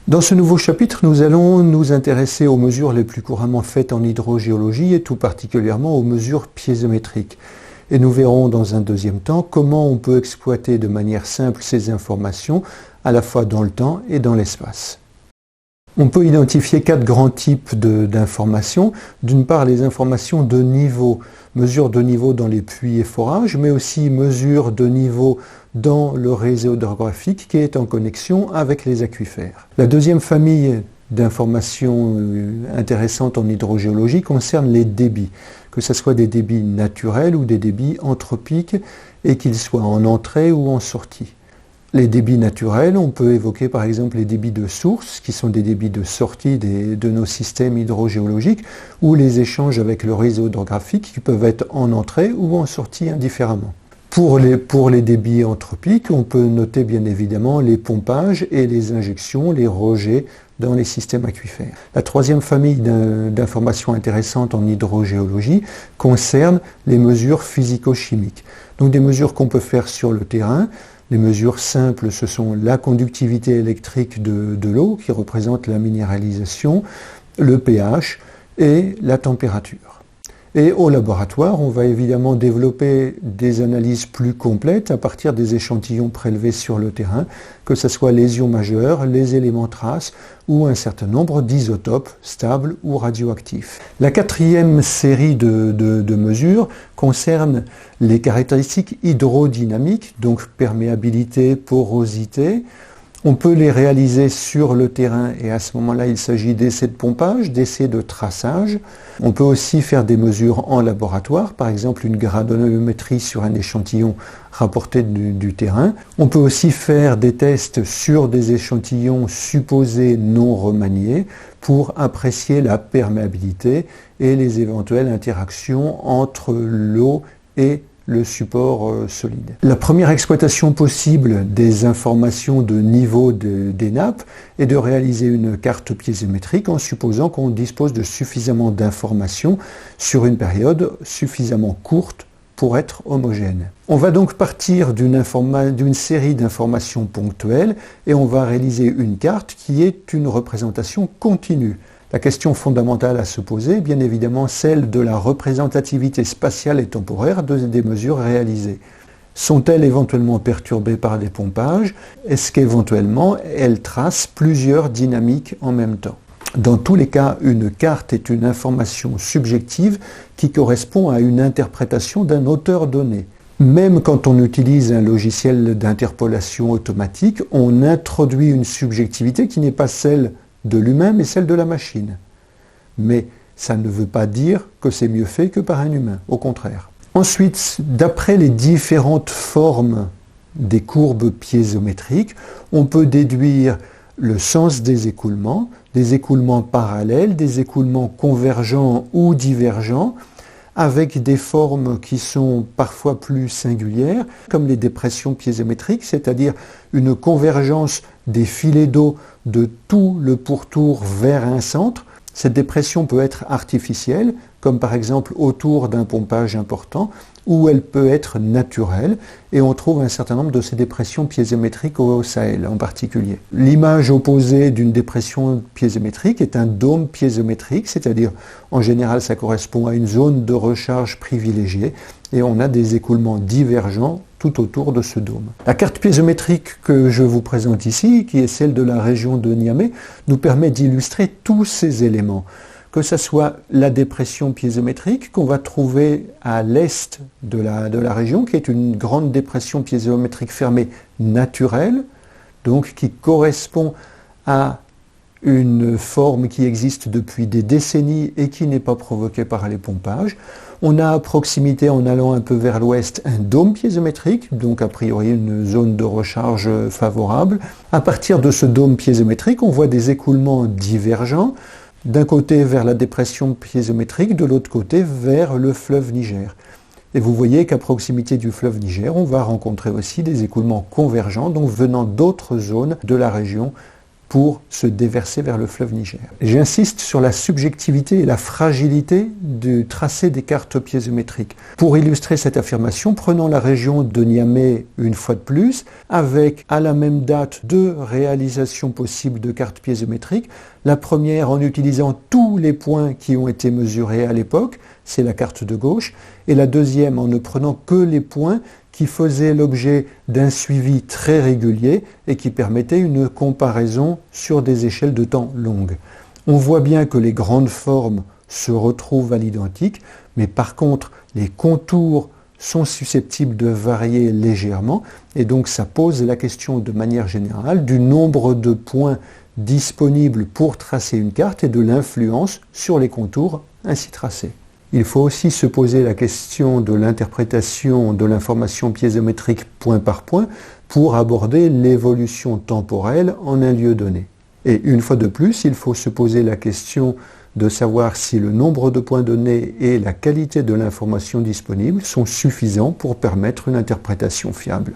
Dans ce nouveau chapitre, nous allons nous intéresser aux mesures les plus couramment faites en hydrogéologie et tout particulièrement aux mesures piézométriques. Et nous verrons dans un deuxième temps comment on peut exploiter de manière simple ces informations à la fois dans le temps et dans l'espace. On peut identifier 4 grands types d'informations. D'une part, les informations de niveau, mesures de niveau dans les puits et forages, mais aussi mesures de niveau dans le réseau hydrographique qui est en connexion avec les aquifères. La deuxième famille d'informations intéressantes en hydrogéologie concerne les débits, que ce soit des débits naturels ou des débits anthropiques, et qu'ils soient en entrée ou en sortie. Les débits naturels, on peut évoquer par exemple les débits de source, qui sont des débits de sortie de nos systèmes hydrogéologiques, ou les échanges avec le réseau hydrographique qui peuvent être en entrée ou en sortie indifféremment. Pour les débits anthropiques, on peut noter bien évidemment les pompages et les injections, les rejets dans les systèmes aquifères. La troisième famille d'informations intéressantes en hydrogéologie concerne les mesures physico-chimiques. Donc des mesures qu'on peut faire sur le terrain. Les mesures simples, ce sont la conductivité électrique de l'eau, qui représente la minéralisation, le pH et la température. Et au laboratoire, on va évidemment développer des analyses plus complètes à partir des échantillons prélevés sur le terrain, que ce soit les ions majeurs, les éléments traces ou un certain nombre d'isotopes stables ou radioactifs. La quatrième série de mesures concerne les caractéristiques hydrodynamiques, donc perméabilité, porosité. On peut les réaliser sur le terrain et à ce moment-là, il s'agit d'essais de pompage, d'essais de traçage. On peut aussi faire des mesures en laboratoire, par exemple une granulométrie sur un échantillon rapporté du terrain. On peut aussi faire des tests sur des échantillons supposés non remaniés pour apprécier la perméabilité et les éventuelles interactions entre l'eau et le support solide. La première exploitation possible des informations de niveau des nappes est de réaliser une carte piézométrique en supposant qu'on dispose de suffisamment d'informations sur une période suffisamment courte pour être homogène. On va donc partir d'une série d'informations ponctuelles et on va réaliser une carte qui est une représentation continue. La question fondamentale à se poser est bien évidemment celle de la représentativité spatiale et temporaire des mesures réalisées. Sont-elles éventuellement perturbées par des pompages? Est-ce qu'éventuellement elles tracent plusieurs dynamiques en même temps? Dans tous les cas, une carte est une information subjective qui correspond à une interprétation d'un auteur donné. Même quand on utilise un logiciel d'interpolation automatique, on introduit une subjectivité qui n'est pas celle de l'humain, mais celle de la machine. Mais ça ne veut pas dire que c'est mieux fait que par un humain, au contraire. Ensuite, d'après les différentes formes des courbes piézométriques, on peut déduire le sens des écoulements parallèles, des écoulements convergents ou divergents, avec des formes qui sont parfois plus singulières, comme les dépressions piézométriques, c'est-à-dire une convergence des filets d'eau de tout le pourtour vers un centre. Cette dépression peut être artificielle, comme par exemple autour d'un pompage important, ou elle peut être naturelle, et on trouve un certain nombre de ces dépressions piézométriques au Sahel en particulier. L'image opposée d'une dépression piézométrique est un dôme piézométrique, c'est-à-dire en général ça correspond à une zone de recharge privilégiée, et on a des écoulements divergents tout autour de ce dôme. La carte piézométrique que je vous présente ici, qui est celle de la région de Niamey, nous permet d'illustrer tous ces éléments. Que ce soit la dépression piézométrique qu'on va trouver à l'est de la région, qui est une grande dépression piézométrique fermée naturelle, donc qui correspond à une forme qui existe depuis des décennies et qui n'est pas provoquée par les pompages. On a à proximité, en allant un peu vers l'ouest, un dôme piézométrique, donc a priori une zone de recharge favorable. À partir de ce dôme piézométrique, on voit des écoulements divergents, d'un côté vers la dépression piézométrique, de l'autre côté vers le fleuve Niger. Et vous voyez qu'à proximité du fleuve Niger, on va rencontrer aussi des écoulements convergents, donc venant d'autres zones de la région pour se déverser vers le fleuve Niger. J'insiste sur la subjectivité et la fragilité du tracé des cartes piézométriques. Pour illustrer cette affirmation, prenons la région de Niamey une fois de plus, avec à la même date 2 réalisations possibles de cartes piézométriques. La première en utilisant tous les points qui ont été mesurés à l'époque, c'est la carte de gauche, et la deuxième en ne prenant que les points qui faisaient l'objet d'un suivi très régulier et qui permettait une comparaison sur des échelles de temps longues. On voit bien que les grandes formes se retrouvent à l'identique, mais par contre, les contours sont susceptibles de varier légèrement, et donc ça pose la question de manière générale du nombre de points disponibles pour tracer une carte et de l'influence sur les contours ainsi tracés. Il faut aussi se poser la question de l'interprétation de l'information piézométrique point par point pour aborder l'évolution temporelle en un lieu donné. Et une fois de plus, il faut se poser la question de savoir si le nombre de points donnés et la qualité de l'information disponible sont suffisants pour permettre une interprétation fiable.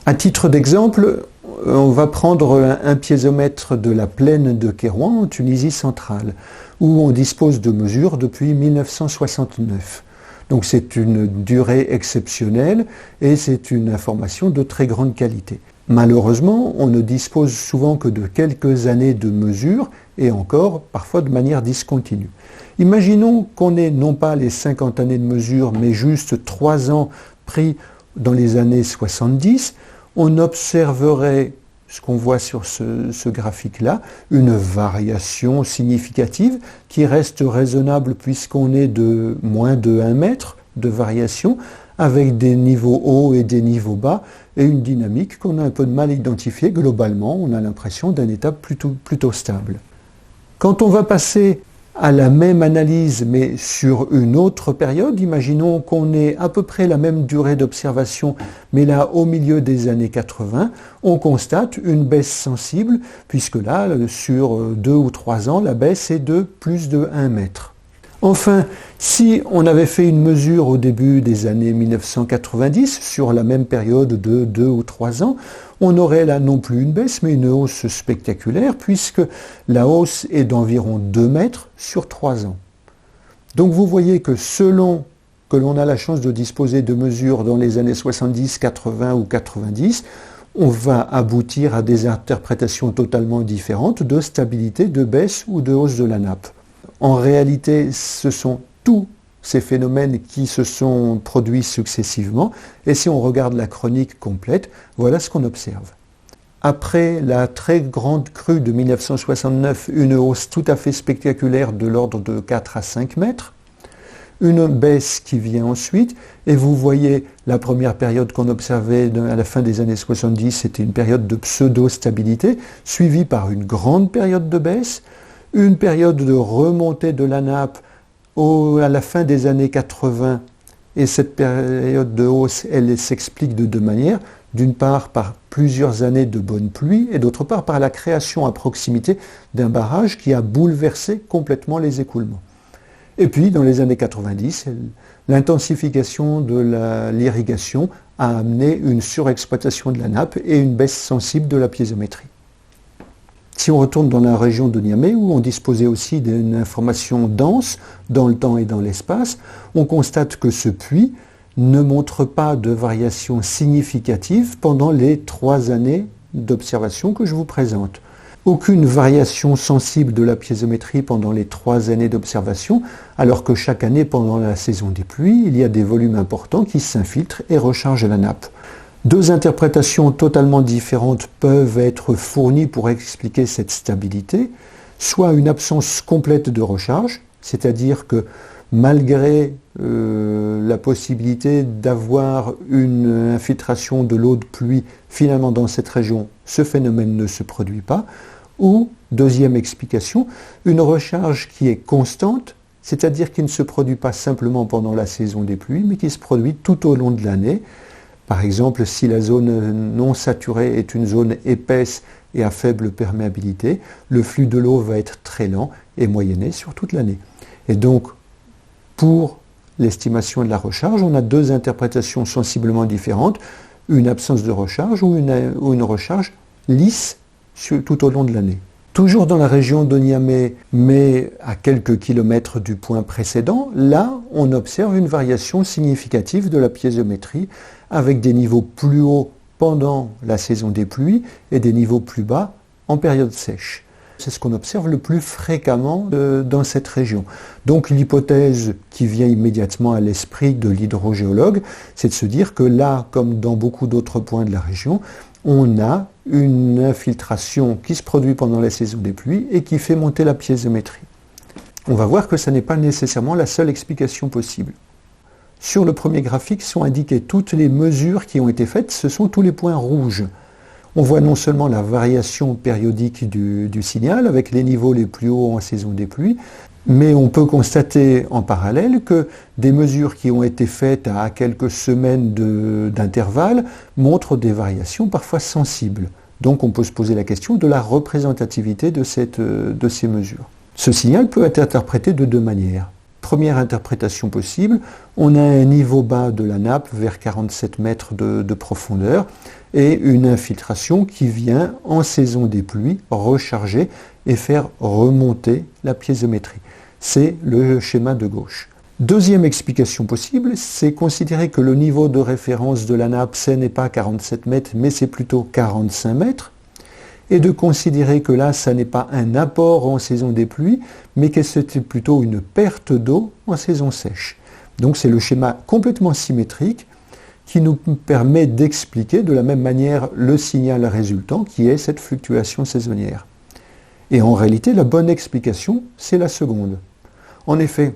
À titre d'exemple, on va prendre un piézomètre de la plaine de Kérouan en Tunisie centrale, où on dispose de mesures depuis 1969. Donc c'est une durée exceptionnelle et c'est une information de très grande qualité. Malheureusement, on ne dispose souvent que de quelques années de mesures et encore parfois de manière discontinue. Imaginons qu'on ait non pas les 50 années de mesures mais juste 3 ans pris dans les années 70, on observerait ce qu'on voit sur ce graphique-là, une variation significative qui reste raisonnable puisqu'on est de moins de 1 mètre de variation, avec des niveaux hauts et des niveaux bas, et une dynamique qu'on a un peu de mal à identifier. Globalement, on a l'impression d'un état plutôt stable. Quand on va passer à la même analyse, mais sur une autre période, imaginons qu'on ait à peu près la même durée d'observation, mais là, au milieu des années 80, on constate une baisse sensible, puisque là, sur 2 ou 3 ans, la baisse est de plus de 1 mètre. Enfin, si on avait fait une mesure au début des années 1990, sur la même période de 2 ou 3 ans, on aurait là non plus une baisse, mais une hausse spectaculaire, puisque la hausse est d'environ 2 mètres sur 3 ans. Donc vous voyez que selon que l'on a la chance de disposer de mesures dans les années 70, 80 ou 90, on va aboutir à des interprétations totalement différentes de stabilité, de baisse ou de hausse de la nappe. En réalité, ce sont tous ces phénomènes qui se sont produits successivement, et si on regarde la chronique complète, voilà ce qu'on observe. Après la très grande crue de 1969, une hausse tout à fait spectaculaire de l'ordre de 4 à 5 mètres, une baisse qui vient ensuite, et vous voyez la première période qu'on observait à la fin des années 70, c'était une période de pseudo-stabilité, suivie par une grande période de baisse, une période de remontée de la nappe à la fin des années 80, et cette période de hausse, elle s'explique de 2 manières. D'une part par plusieurs années de bonnes pluies, et d'autre part par la création à proximité d'un barrage qui a bouleversé complètement les écoulements. Et puis, dans les années 90, l'intensification de l'irrigation a amené une surexploitation de la nappe et une baisse sensible de la piézométrie. Si on retourne dans la région de Niamey, où on disposait aussi d'une information dense dans le temps et dans l'espace, on constate que ce puits ne montre pas de variation significative pendant les 3 années d'observation que je vous présente. Aucune variation sensible de la piézométrie pendant les 3 années d'observation, alors que chaque année pendant la saison des pluies, il y a des volumes importants qui s'infiltrent et rechargent la nappe. 2 interprétations totalement différentes peuvent être fournies pour expliquer cette stabilité, soit une absence complète de recharge, c'est-à-dire que malgré la possibilité d'avoir une infiltration de l'eau de pluie, finalement dans cette région, ce phénomène ne se produit pas, ou, deuxième explication, une recharge qui est constante, c'est-à-dire qui ne se produit pas simplement pendant la saison des pluies, mais qui se produit tout au long de l'année. Par exemple, si la zone non saturée est une zone épaisse et à faible perméabilité, le flux de l'eau va être très lent et moyenné sur toute l'année. Et donc, pour l'estimation de la recharge, on a 2 interprétations sensiblement différentes, une absence de recharge ou une recharge lisse tout au long de l'année. Toujours dans la région de Niamey, mais à quelques kilomètres du point précédent, là, on observe une variation significative de la piézométrie avec des niveaux plus hauts pendant la saison des pluies et des niveaux plus bas en période sèche. C'est ce qu'on observe le plus fréquemment dans cette région. Donc l'hypothèse qui vient immédiatement à l'esprit de l'hydrogéologue, c'est de se dire que là, comme dans beaucoup d'autres points de la région, on a une infiltration qui se produit pendant la saison des pluies et qui fait monter la piézométrie. On va voir que ce n'est pas nécessairement la seule explication possible. Sur le premier graphique sont indiquées toutes les mesures qui ont été faites, ce sont tous les points rouges. On voit non seulement la variation périodique du signal avec les niveaux les plus hauts en saison des pluies, mais on peut constater en parallèle que des mesures qui ont été faites à quelques semaines d'intervalle montrent des variations parfois sensibles. Donc on peut se poser la question de la représentativité de ces mesures. Ce signal peut être interprété de deux manières. Première interprétation possible, on a un niveau bas de la nappe vers 47 mètres de profondeur et une infiltration qui vient en saison des pluies recharger et faire remonter la piézométrie. C'est le schéma de gauche. Deuxième explication possible, c'est considérer que le niveau de référence de la nappe, ce n'est pas 47 mètres, mais c'est plutôt 45 mètres, et de considérer que là, ça n'est pas un apport en saison des pluies, mais que c'était plutôt une perte d'eau en saison sèche. Donc c'est le schéma complètement symétrique qui nous permet d'expliquer de la même manière le signal résultant, qui est cette fluctuation saisonnière. Et en réalité, la bonne explication, c'est la seconde. En effet,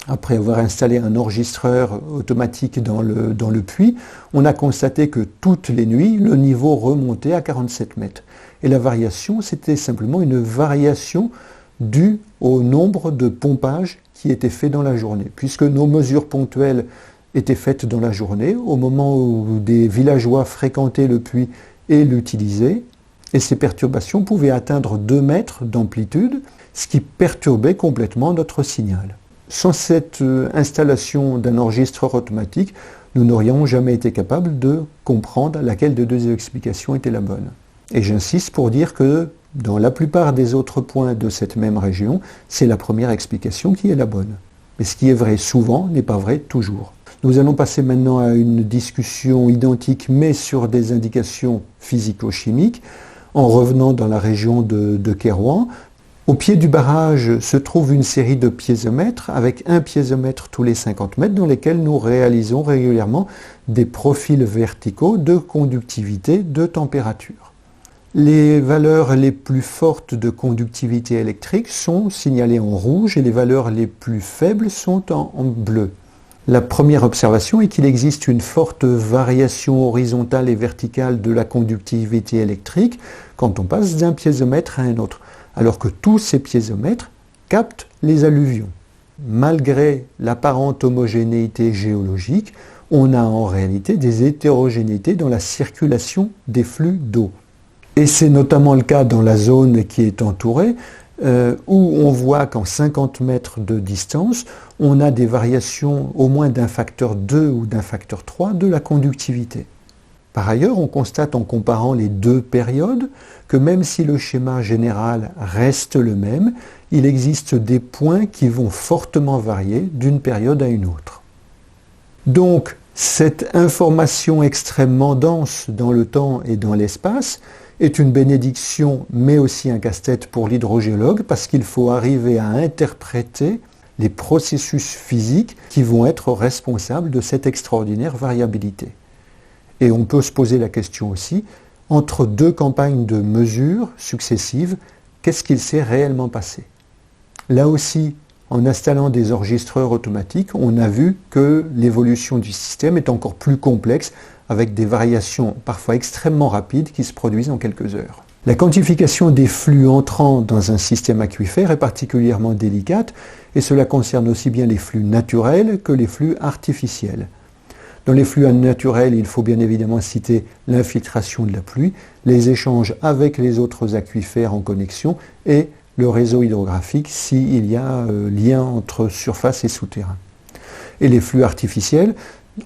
après avoir installé un enregistreur automatique dans le puits, on a constaté que toutes les nuits, le niveau remontait à 47 mètres. Et la variation, c'était simplement une variation due au nombre de pompages qui étaient faits dans la journée. Puisque nos mesures ponctuelles étaient faites dans la journée, au moment où des villageois fréquentaient le puits et l'utilisaient, et ces perturbations pouvaient atteindre 2 mètres d'amplitude, ce qui perturbait complètement notre signal. Sans cette installation d'un enregistreur automatique, nous n'aurions jamais été capables de comprendre laquelle des deux explications était la bonne. Et j'insiste pour dire que dans la plupart des autres points de cette même région, c'est la première explication qui est la bonne. Mais ce qui est vrai souvent n'est pas vrai toujours. Nous allons passer maintenant à une discussion identique mais sur des indications physico-chimiques en revenant dans la région de Kérouan. Au pied du barrage se trouve une série de piézomètres avec un piézomètre tous les 50 mètres dans lesquels nous réalisons régulièrement des profils verticaux de conductivité, de température. Les valeurs les plus fortes de conductivité électrique sont signalées en rouge et les valeurs les plus faibles sont en bleu. La première observation est qu'il existe une forte variation horizontale et verticale de la conductivité électrique quand on passe d'un piézomètre à un autre, alors que tous ces piézomètres captent les alluvions. Malgré l'apparente homogénéité géologique, on a en réalité des hétérogénéités dans la circulation des flux d'eau. Et c'est notamment le cas dans la zone qui est entourée, où on voit qu'en 50 mètres de distance, on a des variations au moins d'un facteur 2 ou d'un facteur 3 de la conductivité. Par ailleurs, on constate en comparant les deux périodes que même si le schéma général reste le même, il existe des points qui vont fortement varier d'une période à une autre. Donc, cette information extrêmement dense dans le temps et dans l'espace est une bénédiction mais aussi un casse-tête pour l'hydrogéologue parce qu'il faut arriver à interpréter les processus physiques qui vont être responsables de cette extraordinaire variabilité. Et on peut se poser la question aussi, entre deux campagnes de mesures successives, qu'est-ce qu'il s'est réellement passé? Là aussi, en installant des enregistreurs automatiques, on a vu que l'évolution du système est encore plus complexe avec des variations parfois extrêmement rapides qui se produisent en quelques heures. La quantification des flux entrant dans un système aquifère est particulièrement délicate et cela concerne aussi bien les flux naturels que les flux artificiels. Dans les flux naturels, il faut bien évidemment citer l'infiltration de la pluie, les échanges avec les autres aquifères en connexion et le réseau hydrographique s'il y a lien entre surface et souterrain. Et les flux artificiels,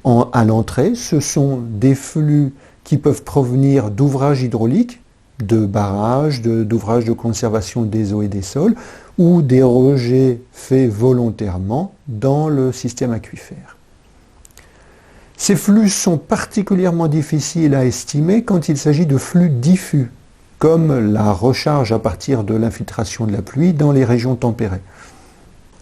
à l'entrée, ce sont des flux qui peuvent provenir d'ouvrages hydrauliques, de barrages, d'ouvrages de conservation des eaux et des sols, ou des rejets faits volontairement dans le système aquifère. Ces flux sont particulièrement difficiles à estimer quand il s'agit de flux diffus, comme la recharge à partir de l'infiltration de la pluie dans les régions tempérées.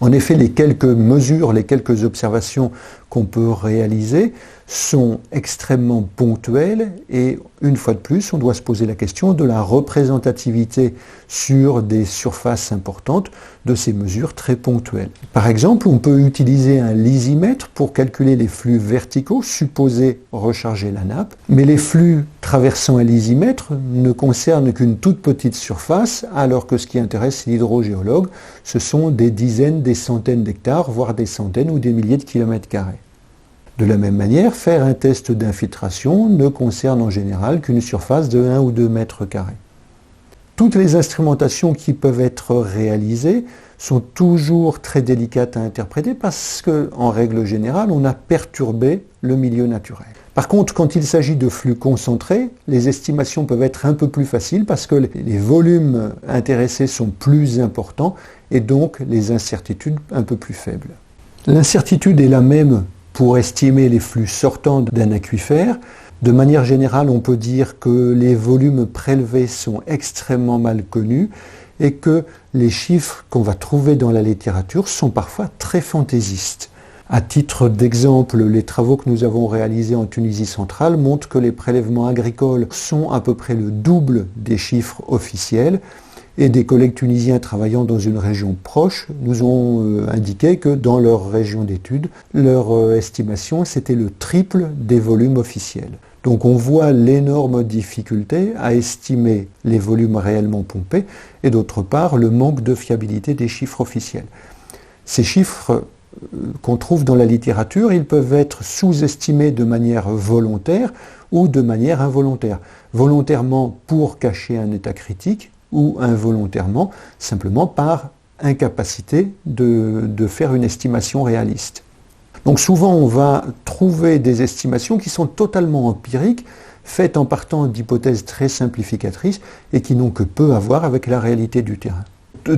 En effet, les quelques mesures, les quelques observations qu'on peut réaliser sont extrêmement ponctuelles et une fois de plus, on doit se poser la question de la représentativité sur des surfaces importantes de ces mesures très ponctuelles. Par exemple, on peut utiliser un lysimètre pour calculer les flux verticaux supposés recharger la nappe, mais les flux traversant un lysimètre ne concernent qu'une toute petite surface, alors que ce qui intéresse l'hydrogéologue, ce sont des dizaines, des centaines d'hectares, voire des centaines ou des milliers de kilomètres carrés. De la même manière, faire un test d'infiltration ne concerne en général qu'une surface de 1 ou 2 mètres carrés. Toutes les instrumentations qui peuvent être réalisées sont toujours très délicates à interpréter parce qu'en règle générale, on a perturbé le milieu naturel. Par contre, quand il s'agit de flux concentrés, les estimations peuvent être un peu plus faciles parce que les volumes intéressés sont plus importants et donc les incertitudes un peu plus faibles. L'incertitude est la même pour estimer les flux sortants d'un aquifère. De manière générale, on peut dire que les volumes prélevés sont extrêmement mal connus et que les chiffres qu'on va trouver dans la littérature sont parfois très fantaisistes. À titre d'exemple, les travaux que nous avons réalisés en Tunisie centrale montrent que les prélèvements agricoles sont à peu près le double des chiffres officiels. Et des collègues tunisiens travaillant dans une région proche nous ont indiqué que dans leur région d'études, leur estimation c'était le triple des volumes officiels. Donc on voit l'énorme difficulté à estimer les volumes réellement pompés et d'autre part le manque de fiabilité des chiffres officiels. Ces chiffres qu'on trouve dans la littérature, ils peuvent être sous-estimés de manière volontaire ou de manière involontaire. Volontairement pour cacher un état critique, ou involontairement, simplement par incapacité de faire une estimation réaliste. Donc souvent on va trouver des estimations qui sont totalement empiriques, faites en partant d'hypothèses très simplificatrices et qui n'ont que peu à voir avec la réalité du terrain.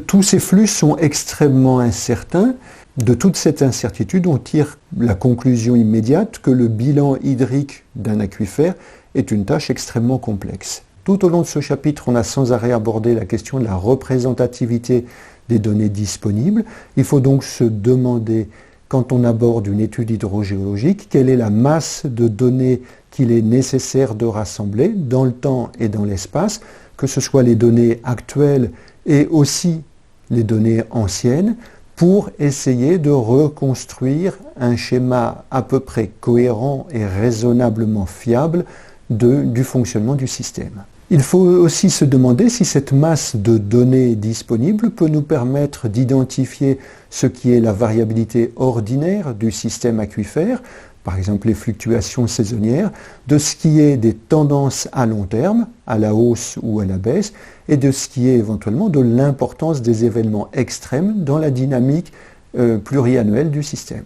Tous ces flux sont extrêmement incertains. De toute cette incertitude, on tire la conclusion immédiate que le bilan hydrique d'un aquifère est une tâche extrêmement complexe. Tout au long de ce chapitre, on a sans arrêt abordé la question de la représentativité des données disponibles. Il faut donc se demander, quand on aborde une étude hydrogéologique, quelle est la masse de données qu'il est nécessaire de rassembler dans le temps et dans l'espace, que ce soit les données actuelles et aussi les données anciennes, pour essayer de reconstruire un schéma à peu près cohérent et raisonnablement fiable du fonctionnement du système. Il faut aussi se demander si cette masse de données disponibles peut nous permettre d'identifier ce qui est la variabilité ordinaire du système aquifère, par exemple les fluctuations saisonnières, de ce qui est des tendances à long terme, à la hausse ou à la baisse, et de ce qui est éventuellement de l'importance des événements extrêmes dans la dynamique pluriannuelle du système.